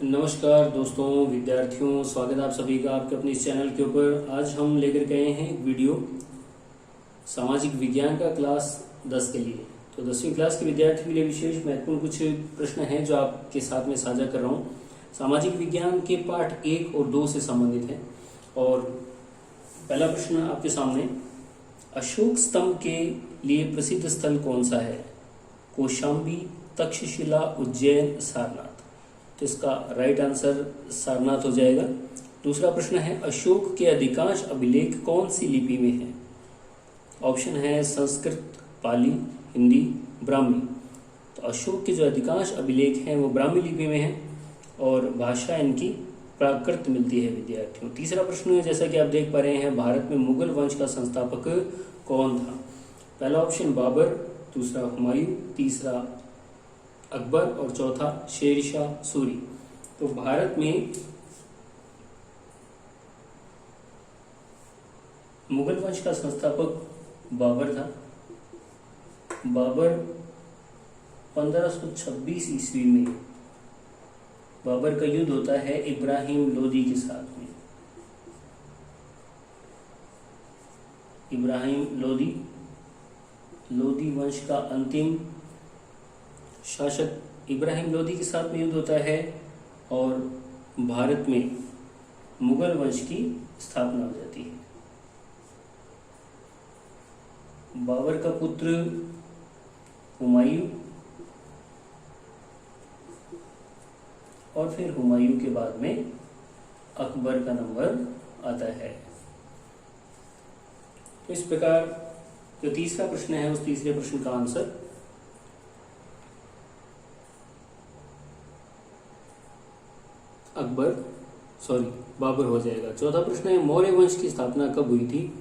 नमस्कार दोस्तों, विद्यार्थियों, स्वागत है आप सभी का आपके अपने इस चैनल के ऊपर। आज हम लेकर गए हैं एक वीडियो सामाजिक विज्ञान का क्लास 10 के लिए। तो 10वीं क्लास के विद्यार्थियों के लिए विशेष महत्वपूर्ण कुछ प्रश्न हैं जो आपके साथ में साझा कर रहा हूँ। सामाजिक विज्ञान के पाठ 1 और 2 से संबंधित है। और पहला प्रश्न आपके सामने, अशोक स्तंभ के लिए प्रसिद्ध स्थल कौन सा है? कौशाम्बी, तक्षशिला, उज्जैन, सारनाथ। तो इसका राइट आंसर सारनाथ हो जाएगा। दूसरा प्रश्न है, अशोक के अधिकांश अभिलेख कौन सी लिपि में है? ऑप्शन है संस्कृत, पाली, हिंदी, ब्राह्मी। तो अशोक के जो अधिकांश अभिलेख हैं वो ब्राह्मी लिपि में हैं और भाषा इनकी प्राकृत मिलती है विद्यार्थियों। तीसरा प्रश्न है, जैसा कि आप देख पा रहे हैं, भारत में मुगल वंश का संस्थापक कौन था? पहला ऑप्शन बाबर, दूसरा हुमायूं, तीसरा अकबर और चौथा शेरशाह सूरी। तो भारत में मुगल वंश का संस्थापक बाबर था। बाबर 1526 ईस्वी में बाबर का युद्ध होता है इब्राहिम लोदी के साथ में। इब्राहिम लोदी वंश का अंतिम शासक इब्राहिम लोदी के साथ में युद्ध होता है और भारत में मुगल वंश की स्थापना हो जाती है। बाबर का पुत्र हुमायूं और फिर हुमायूं के बाद में अकबर का नंबर आता है। तो इस प्रकार जो तीसरा प्रश्न है उस तीसरे प्रश्न का आंसर बाबर हो जाएगा। चौथा प्रश्न है, मौर्य वंश की स्थापना कब हुई थी?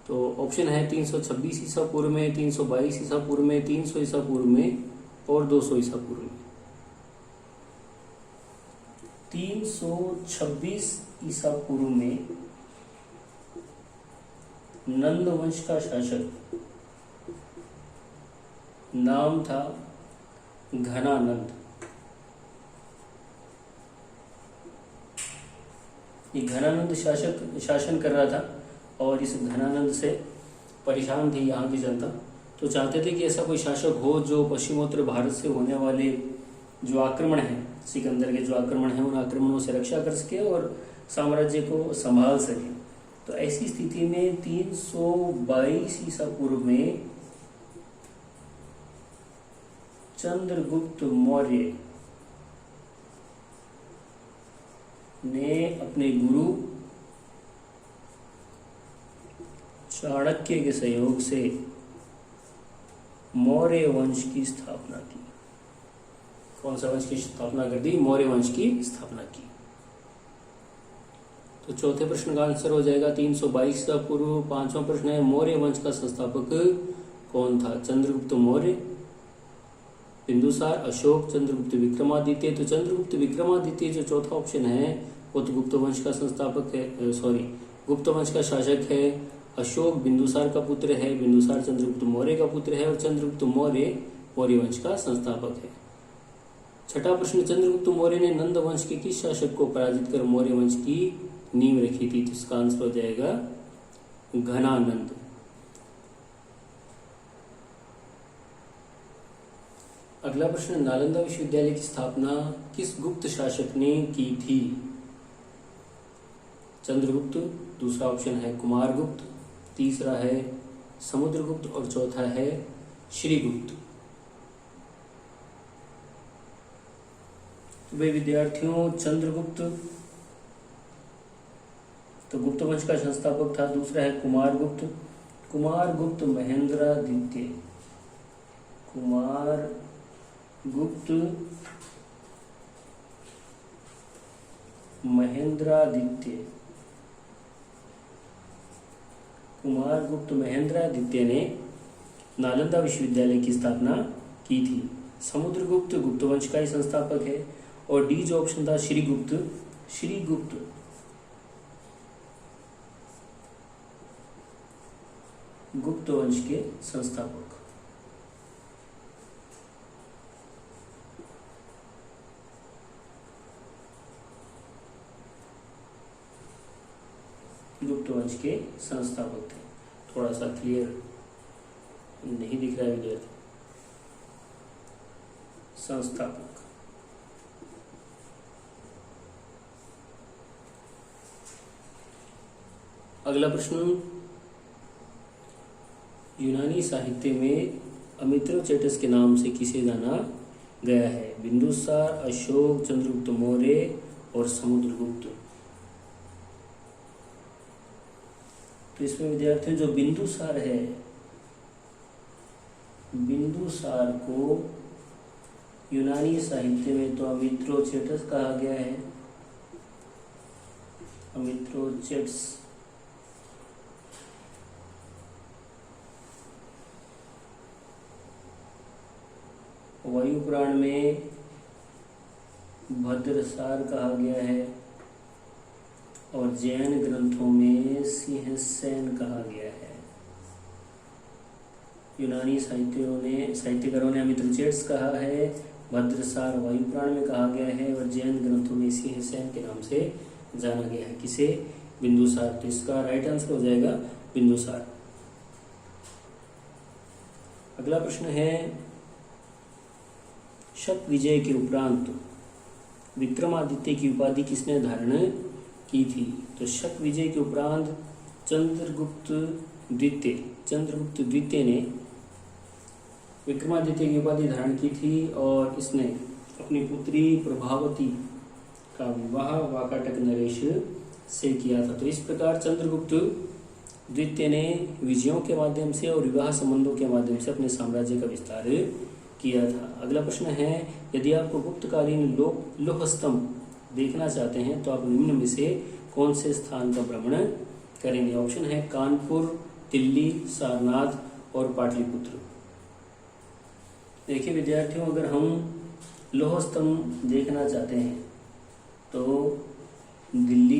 तो ऑप्शन है 326 ईसा पूर्व में, 322 ईसा पूर्व में, 300 ईसा पूर्व में और 200 ईसा पूर्व में। 326 ईसा पूर्व में नंद वंश का शासक नाम था घनानंद। ये घनानंद शासन कर रहा था और इस घनानंद से परेशान थी यहाँ की जनता। तो चाहते थे कि ऐसा कोई शासक हो जो पश्चिमोत्तर भारत से होने वाले जो आक्रमण हैं, सिकंदर के जो आक्रमण हैं, उन आक्रमणों से रक्षा कर सके और साम्राज्य को संभाल सके। तो ऐसी स्थिति में 322 ईसा पूर्व में चंद्रगुप्त मौर्य ने अपने गुरु चाणक्य के सहयोग से मौर्य वंश की स्थापना की। कौन सा वंश की स्थापना कर दी? मौर्य वंश की स्थापना की। तो चौथे प्रश्न का आंसर हो जाएगा 322 ईसा पूर्व। पांचवा प्रश्न है, मौर्य वंश का संस्थापक कौन था? चंद्रगुप्त मौर्य, बिंदुसार, अशोक, चंद्रगुप्त विक्रमादित्य। तो चंद्रगुप्त विक्रमादित्य जो चौथा ऑप्शन है वो तो गुप्त वंश का संस्थापक है, गुप्त वंश का शासक है। अशोक बिंदुसार का पुत्र है, बिंदुसार चंद्रगुप्त मौर्य का पुत्र है और चंद्रगुप्त मौर्य मौर्य वंश का संस्थापक है। छठा प्रश्न, चंद्रगुप्त मौर्य ने नंद वंश के किस शासक को पराजित कर मौर्य वंश की नींव रखी थी? तो इसका आंसर हो जाएगा घनानंद। अगला प्रश्न, नालंदा विश्वविद्यालय की स्थापना किस गुप्त शासक ने की थी? चंद्रगुप्त, दूसरा ऑप्शन है कुमारगुप्त, तीसरा है समुद्रगुप्त और चौथा है श्रीगुप्त। तो भाई विद्यार्थियों, चंद्रगुप्त तो गुप्त वंश का संस्थापक था। दूसरा है कुमारगुप्त महेंद्रादित्य। कुमारगुप्त महेंद्रादित्य ने नालंदा विश्वविद्यालय की स्थापना की थी। समुद्रगुप्त गुप्त वंश का ही संस्थापक है और डी जो ऑप्शन था श्रीगुप्त गुप्त वंश के संस्थापक। गुप्त वंश के संस्थापक थे। थोड़ा सा क्लियर नहीं दिख रहा है विद्यार्थी। संस्थापक। अगला प्रश्न, यूनानी साहित्य में अमित्रोचेटस के नाम से किसे जाना गया है? बिंदुसार, अशोक, चंद्रगुप्त मौर्य और समुद्रगुप्त। तो इसमें विद्यार्थियों जो बिंदुसार है, बिंदुसार को यूनानी साहित्य में तो अमित्रोचेटस कहा गया है। अमित्रोचेटस। वायु पुराण में भद्रसार कहा गया है और जैन ग्रंथों में सिंहसेन कहा गया है। यूनानी साहित्यकारों ने अमित्रोचेटस कहा है, भद्रसार वायु पुराण में कहा गया है और जैन ग्रंथों में सिंहसेन के नाम से जाना गया है। किसे? बिंदुसार। तो इसका राइट आंसर हो जाएगा बिंदुसार। अगला प्रश्न है, शक विजय के उपरांत विक्रमादित्य की उपाधि किसने धारण की थी? तो शक विजय के उपरांत चंद्रगुप्त द्वितीय ने विक्रमादित्य की उपाधि धारण की थी और इसने अपनी पुत्री प्रभावती का विवाह वाकाटक नरेश से किया था। तो इस प्रकार चंद्रगुप्त द्वितीय ने विजयों के माध्यम से और विवाह संबंधों के माध्यम से अपने साम्राज्य का विस्तार किया था। अगला प्रश्न है, यदि आपको गुप्तकालीन लौह स्तंभ देखना चाहते हैं तो आप निम्न में से कौन से स्थान का भ्रमण करेंगे? ऑप्शन है कानपुर, दिल्ली, सारनाथ और पाटलिपुत्र। देखिए विद्यार्थियों, अगर हम लौह स्तंभ देखना चाहते हैं तो दिल्ली,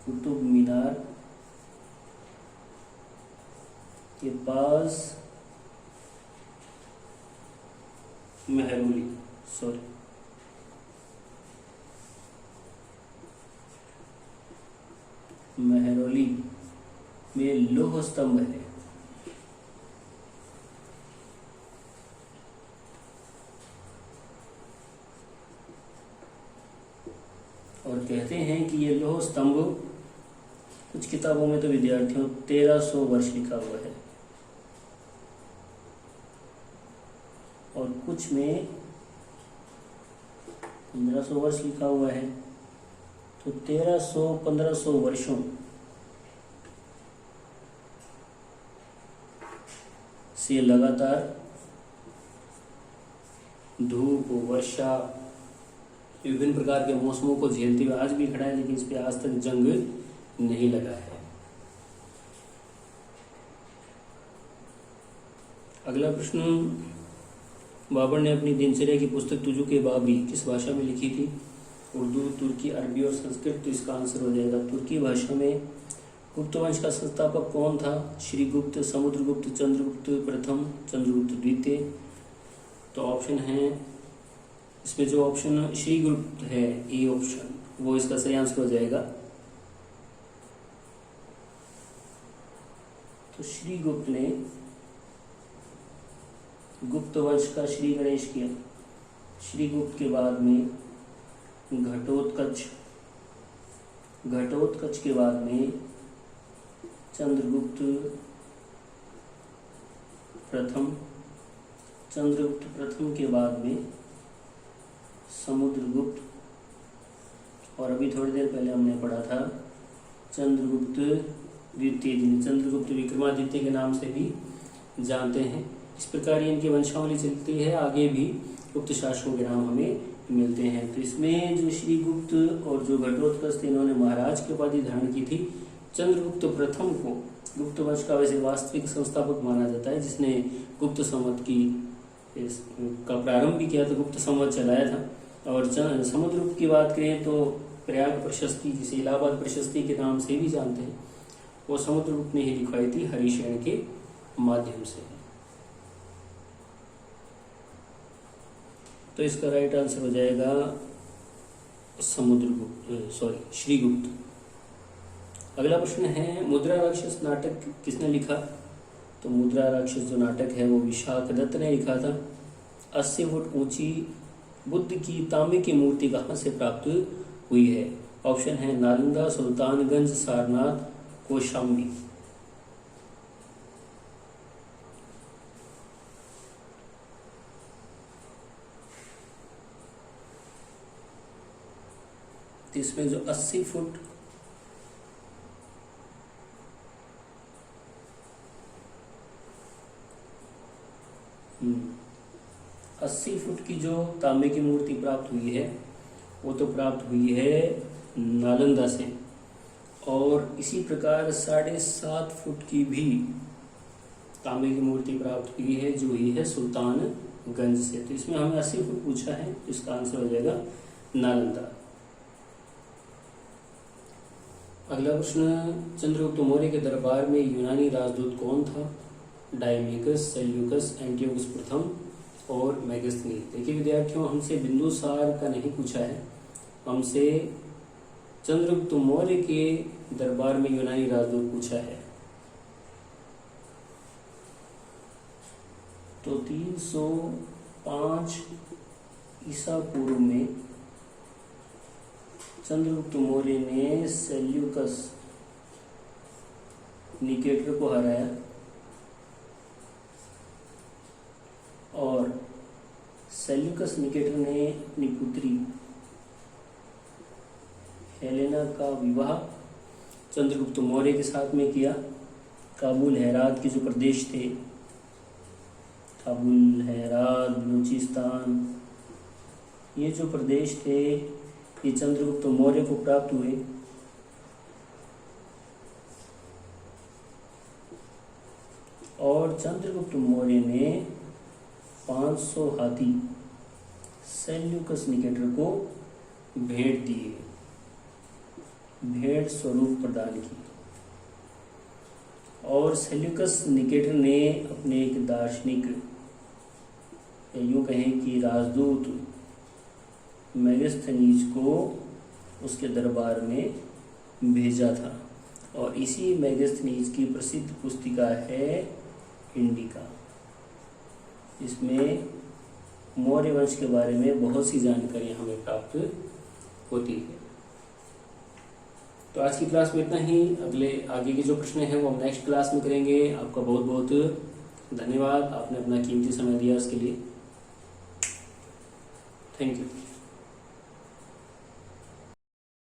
कुतुब मीनार के पास मेहरौली में लौह स्तंभ है। और कहते हैं कि ये लौह स्तंभ, कुछ किताबों में तो विद्यार्थियों 1300 वर्ष लिखा हुआ है और कुछ में 1500 वर्ष लिखा हुआ है। तो 1300-1500 वर्षों से लगातार धूप, वर्षा, विभिन्न प्रकार के मौसमों को झेलते हुए आज भी खड़ा है, लेकिन इस पे आज तक जंग नहीं लगा है। अगला प्रश्न, बाबर ने अपनी दिनचर्या की पुस्तक तुजुक-ए-बाबरी किस भाषा में लिखी थी? उर्दू, तुर्की, अरबी और संस्कृत। तो इसका आंसर हो जाएगा तुर्की भाषा में। गुप्त वंश का संस्थापक कौन था? श्रीगुप्त, समुद्रगुप्त, चंद्रगुप्त प्रथम, चंद्रगुप्त द्वितीय। तो ऑप्शन है इसमें जो ऑप्शन श्रीगुप्त है, ए ऑप्शन, वो इसका सही आंसर हो जाएगा। तो श्रीगुप्त ने गुप्त वंश का श्री गणेश किया। श्रीगुप्त के बाद में घटोत्कच के बाद में चंद्रगुप्त प्रथम के बाद में समुद्रगुप्त, और अभी थोड़ी देर पहले हमने पढ़ा था चंद्रगुप्त द्वितीय, जिन्हें चंद्रगुप्त विक्रमादित्य के नाम से भी जानते हैं। इस प्रकार इनकी वंशावली चलती है, आगे भी गुप्त शासकों के नाम हमें मिलते हैं। तो इसमें जो श्रीगुप्त और जो घटोत्कच थे, इन्होंने महाराज की उपाधि धारण की थी। चंद्रगुप्त प्रथम को गुप्त वंश का वैसे वास्तविक संस्थापक माना जाता है, जिसने गुप्त संवत का प्रारंभ भी किया था, गुप्त संवत चलाया था। और समुद्रगुप्त की बात करें तो प्रयाग प्रशस्ति, जिसे इलाहाबाद प्रशस्ति के नाम से भी जानते हैं, वो समुद्रगुप्त ने ही लिखवाई थी हरिशयन के माध्यम से। तो इसका राइट आंसर हो जाएगा श्रीगुप्त। अगला प्रश्न है, मुद्रा राक्षस नाटक किसने लिखा? तो मुद्रा राक्षस जो नाटक है वो विशाख दत्त ने लिखा था। 80 फुट ऊंची बुद्ध की तांबे की मूर्ति कहाँ से प्राप्त हुई है? ऑप्शन है नालंदा, सुल्तानगंज, सारनाथ, कौशाम्बी। तो इसमें जो 80 फुट अस्सी फुट की जो तांबे की मूर्ति प्राप्त हुई है वो तो प्राप्त हुई है नालंदा से, और इसी प्रकार 7.5 फुट की भी तांबे की मूर्ति प्राप्त हुई है जो हुई है सुल्तानगंज से। तो इसमें हमें 80 फुट पूछा है, इसका आंसर हो जाएगा नालंदा। अगला प्रश्न, चंद्रगुप्त मौर्य के दरबार में यूनानी राजदूत कौन था? डायमेकस, सेल्यूकस, एंटियोकस प्रथम और मेगास्थनीज। देखिए विद्यार्थियों, हमसे बिंदुसार का नहीं पूछा है, हमसे चंद्रगुप्त मौर्य के दरबार में यूनानी राजदूत पूछा है। तो 305 ईसा पूर्व में चंद्रगुप्त मौर्य ने सेल्यूकस निकेटर को हराया और सेल्यूकस निकेटर ने अपनी पुत्री हेलेना का विवाह चंद्रगुप्त मौर्य के साथ में किया। काबुल, हेरात के जो प्रदेश थे, काबुल, हेरात, बलूचिस्तान, ये जो प्रदेश थे ये चंद्रगुप्त मौर्य को प्राप्त हुए। और चंद्रगुप्त मौर्य ने 500 हाथी सेल्यूकस निकेटर को भेंट दिए, भेंट स्वरूप प्रदान की। और सेल्यूकस निकेटर ने अपने एक दार्शनिक, यूँ कहें कि राजदूत मेगास्थनीज को उसके दरबार में भेजा था, और इसी मेगास्थनीज की प्रसिद्ध पुस्तिका है इंडिका। इसमें मौर्य वंश के बारे में बहुत सी जानकारी हमें प्राप्त होती है। तो आज की क्लास में इतना ही। आगे के जो प्रश्न हैं वो हम नेक्स्ट क्लास में करेंगे। आपका बहुत बहुत धन्यवाद, आपने अपना कीमती समय दिया इसके लिए। Thank you.